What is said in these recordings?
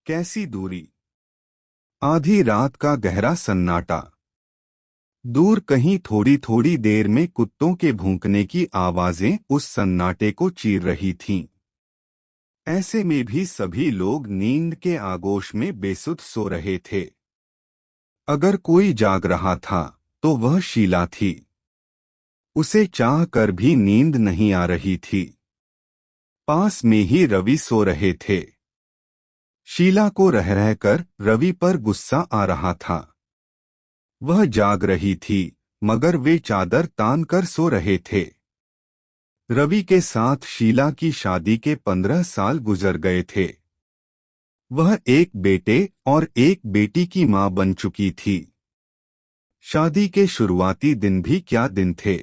कैसी दूरी। आधी रात का गहरा सन्नाटा। दूर कहीं थोड़ी थोड़ी देर में कुत्तों के भौंकने की आवाजें उस सन्नाटे को चीर रही थीं। ऐसे में भी सभी लोग नींद के आगोश में बेसुध सो रहे थे। अगर कोई जाग रहा था तो वह शीला थी। उसे चाह कर भी नींद नहीं आ रही थी। पास में ही रवि सो रहे थे। शीला को रह रहकर रवि पर गुस्सा आ रहा था। वह जाग रही थी मगर वे चादर तान कर सो रहे थे। रवि के साथ शीला की शादी के 15 साल गुजर गए थे। वह एक बेटे और एक बेटी की मां बन चुकी थी। शादी के शुरुआती दिन भी क्या दिन थे।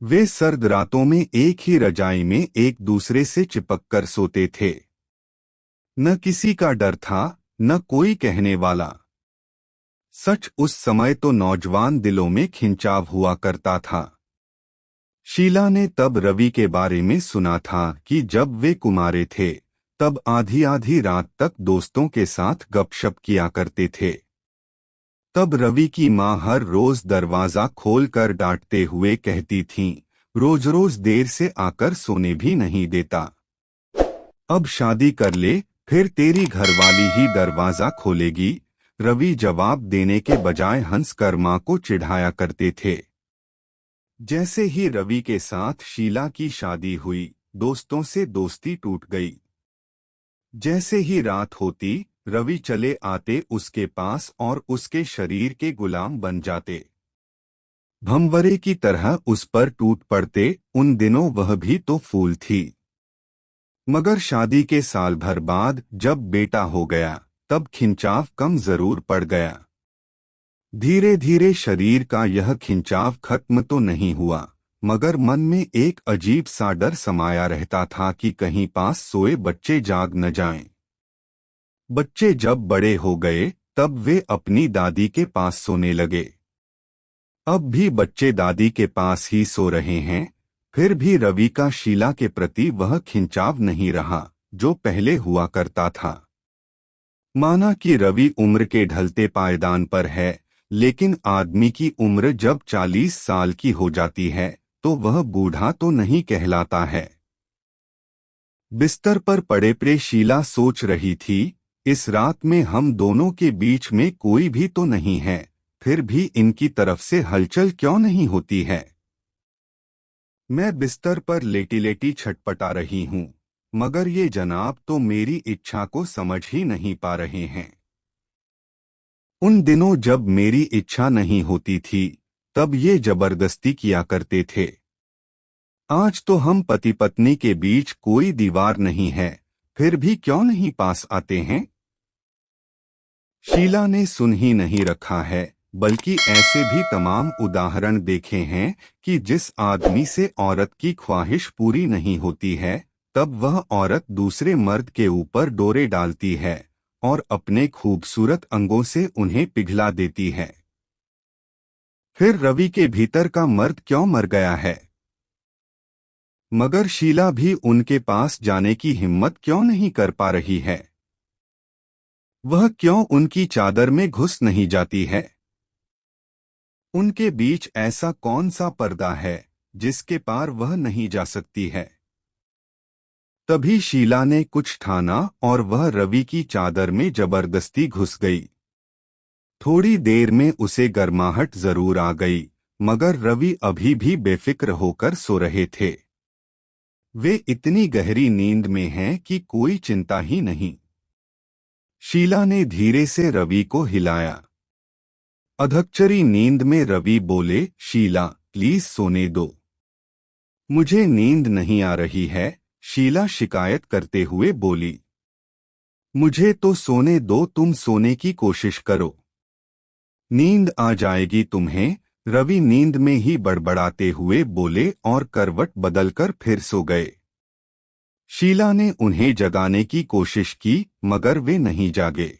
वे सर्द रातों में एक ही रजाई में एक दूसरे से चिपक कर सोते थे। न किसी का डर था न कोई कहने वाला। सच उस समय तो नौजवान दिलों में खिंचाव हुआ करता था। शीला ने तब रवि के बारे में सुना था कि जब वे कुमारे थे तब आधी आधी रात तक दोस्तों के साथ गपशप किया करते थे। तब रवि की मां हर रोज दरवाजा खोलकर डांटते हुए कहती थीं, रोज रोज देर से आकर सोने भी नहीं देता। अब शादी कर ले फिर तेरी घरवाली ही दरवाजा खोलेगी। रवि जवाब देने के बजाय हंसकर मां को चिढ़ाया करते थे। जैसे ही रवि के साथ शीला की शादी हुई दोस्तों से दोस्ती टूट गई। जैसे ही रात होती रवि चले आते उसके पास और उसके शरीर के गुलाम बन जाते। भंवरे की तरह उस पर टूट पड़ते। उन दिनों वह भी तो फूल थी। मगर शादी के साल भर बाद जब बेटा हो गया तब खिंचाव कम जरूर पड़ गया। धीरे धीरे शरीर का यह खिंचाव खत्म तो नहीं हुआ मगर मन में एक अजीब सा डर समाया रहता था कि कहीं पास सोए बच्चे जाग न जाएं। बच्चे जब बड़े हो गए तब वे अपनी दादी के पास सोने लगे। अब भी बच्चे दादी के पास ही सो रहे हैं। फिर भी रवि का शीला के प्रति वह खिंचाव नहीं रहा जो पहले हुआ करता था। माना कि रवि उम्र के ढलते पायदान पर है लेकिन आदमी की उम्र जब 40 साल की हो जाती है तो वह बूढ़ा तो नहीं कहलाता है। बिस्तर पर पड़े पड़े शीला सोच रही थी, इस रात में हम दोनों के बीच में कोई भी तो नहीं है, फिर भी इनकी तरफ से हलचल क्यों नहीं होती है। मैं बिस्तर पर लेटी लेटी छटपटा रही हूँ मगर ये जनाब तो मेरी इच्छा को समझ ही नहीं पा रहे हैं। उन दिनों जब मेरी इच्छा नहीं होती थी तब ये जबरदस्ती किया करते थे। आज तो हम पति पत्नी के बीच कोई दीवार नहीं है, फिर भी क्यों नहीं पास आते हैं। शीला ने सुन ही नहीं रखा है बल्कि ऐसे भी तमाम उदाहरण देखे हैं कि जिस आदमी से औरत की ख्वाहिश पूरी नहीं होती है तब वह औरत दूसरे मर्द के ऊपर डोरे डालती है और अपने खूबसूरत अंगों से उन्हें पिघला देती है। फिर रवि के भीतर का मर्द क्यों मर गया है। मगर शीला भी उनके पास जाने की हिम्मत क्यों नहीं कर पा रही है। वह क्यों उनकी चादर में घुस नहीं जाती है। उनके बीच ऐसा कौन सा पर्दा है जिसके पार वह नहीं जा सकती है। तभी शीला ने कुछ ठाना और वह रवि की चादर में जबरदस्ती घुस गई। थोड़ी देर में उसे गर्माहट जरूर आ गई मगर रवि अभी भी बेफिक्र होकर सो रहे थे। वे इतनी गहरी नींद में हैं कि कोई चिंता ही नहीं। शीला ने धीरे से रवि को हिलाया। अधकचरी नींद में रवि बोले, शीला प्लीज सोने दो। मुझे नींद नहीं आ रही है, शीला शिकायत करते हुए बोली। मुझे तो सोने दो, तुम सोने की कोशिश करो, नींद आ जाएगी तुम्हें, रवि नींद में ही बड़बड़ाते हुए बोले और करवट बदलकर फिर सो गए। शीला ने उन्हें जगाने की कोशिश की मगर वे नहीं जागे।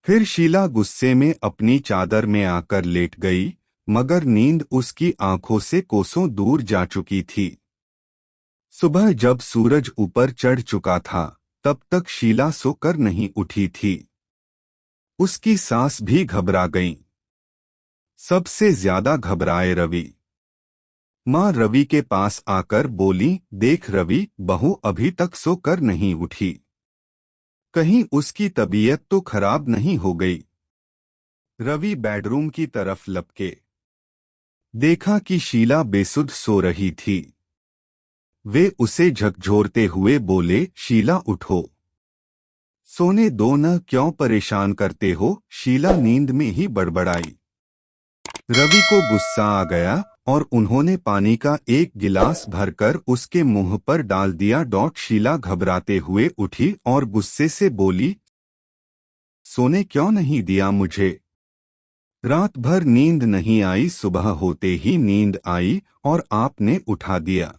फिर शीला गुस्से में अपनी चादर में आकर लेट गई मगर नींद उसकी आंखों से कोसों दूर जा चुकी थी। सुबह जब सूरज ऊपर चढ़ चुका था तब तक शीला सोकर नहीं उठी थी। उसकी सांस भी घबरा गई। सबसे ज्यादा घबराए रवि। माँ रवि के पास आकर बोली, देख रवि, बहू अभी तक सोकर नहीं उठी। कहीं उसकी तबीयत तो खराब नहीं हो गई। रवि बेडरूम की तरफ लपके। देखा कि शीला बेसुध सो रही थी। वे उसे झकझोरते हुए बोले, शीला उठो, सोने दो न, क्यों परेशान करते हो? शीला नींद में ही बड़बड़ाई। रवि को गुस्सा आ गया और उन्होंने पानी का एक गिलास भरकर उसके मुंह पर डाल दिया। शीला घबराते हुए उठी और गुस्से से बोली, सोने क्यों नहीं दिया मुझे? रात भर नींद नहीं आई, सुबह होते ही नींद आई और आपने उठा दिया।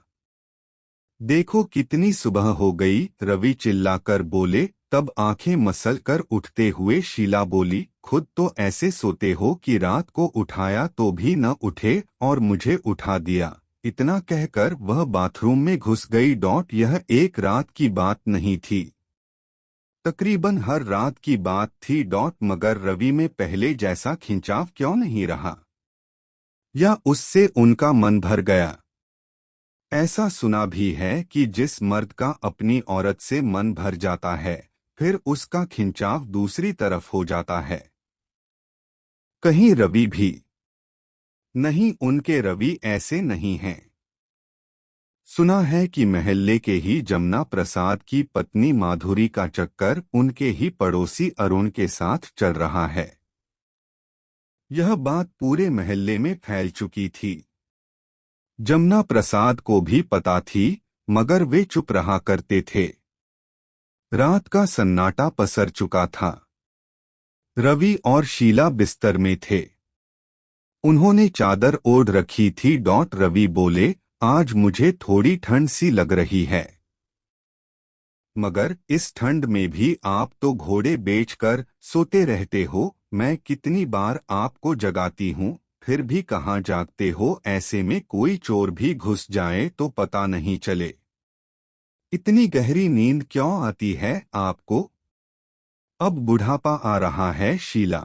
देखो कितनी सुबह हो गई, रवि चिल्लाकर बोले। तब आंखें मसल कर उठते हुए शीला बोली, खुद तो ऐसे सोते हो कि रात को उठाया तो भी न उठे और मुझे उठा दिया। इतना कहकर वह बाथरूम में घुस गई। यह एक रात की बात नहीं थी, तकरीबन हर रात की बात थी। मगर रवि में पहले जैसा खिंचाव क्यों नहीं रहा, या उससे उनका मन भर गया? ऐसा सुना भी है कि जिस मर्द का अपनी औरत से मन भर जाता है, फिर उसका खिंचाव दूसरी तरफ हो जाता है। कहीं रवि भी? नहीं, उनके रवि ऐसे नहीं हैं। सुना है कि महल्ले के ही जमुना प्रसाद की पत्नी माधुरी का चक्कर उनके ही पड़ोसी अरुण के साथ चल रहा है। यह बात पूरे महल्ले में फैल चुकी थी। जमुना प्रसाद को भी पता थी, मगर वे चुप रहा करते थे। रात का सन्नाटा पसर चुका था। रवि और शीला बिस्तर में थे। उन्होंने चादर ओढ़ रखी थी। रवि बोले, आज मुझे थोड़ी ठंड सी लग रही है। मगर इस ठंड में भी आप तो घोड़े बेचकर सोते रहते हो। मैं कितनी बार आपको जगाती हूँ, फिर भी कहाँ जागते हो? ऐसे में कोई चोर भी घुस जाए तो पता नहीं चले। इतनी गहरी नींद क्यों आती है आपको? अब बुढ़ापा आ रहा है शीला।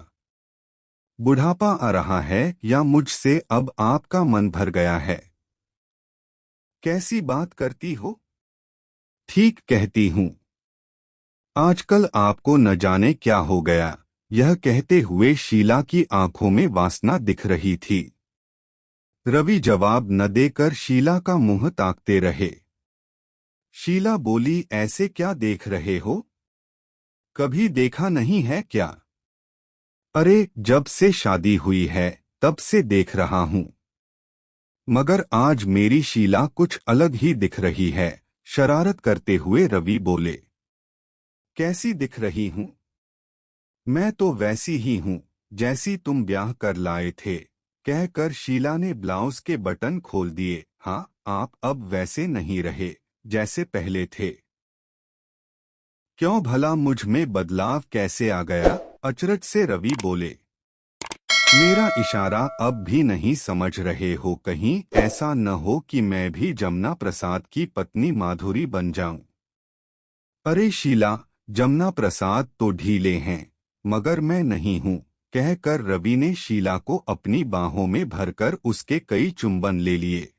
बुढ़ापा आ रहा है या मुझसे अब आपका मन भर गया है? कैसी बात करती हो? ठीक कहती हूँ। आजकल आपको न जाने क्या हो गया। यह कहते हुए शीला की आंखों में वासना दिख रही थी। रवि जवाब न देकर शीला का मुंह ताकते रहे। शीला बोली, ऐसे क्या देख रहे हो? कभी देखा नहीं है क्या? अरे, जब से शादी हुई है तब से देख रहा हूँ। मगर आज मेरी शीला कुछ अलग ही दिख रही है। शरारत करते हुए रवि बोले, कैसी दिख रही हूँ? मैं तो वैसी ही हूँ जैसी तुम ब्याह कर लाए थे। कहकर शीला ने ब्लाउज के बटन खोल दिए। हाँ, आप अब वैसे नहीं रहे जैसे पहले थे। क्यों भला, मुझ में बदलाव कैसे आ गया? अचरज से रवि बोले। मेरा इशारा अब भी नहीं समझ रहे हो? कहीं ऐसा न हो कि मैं भी जमुना प्रसाद की पत्नी माधुरी बन जाऊं। अरे शीला, जमुना प्रसाद तो ढीले हैं, मगर मैं नहीं हूँ। कहकर रवि ने शीला को अपनी बाहों में भरकर उसके कई चुंबन ले लिए।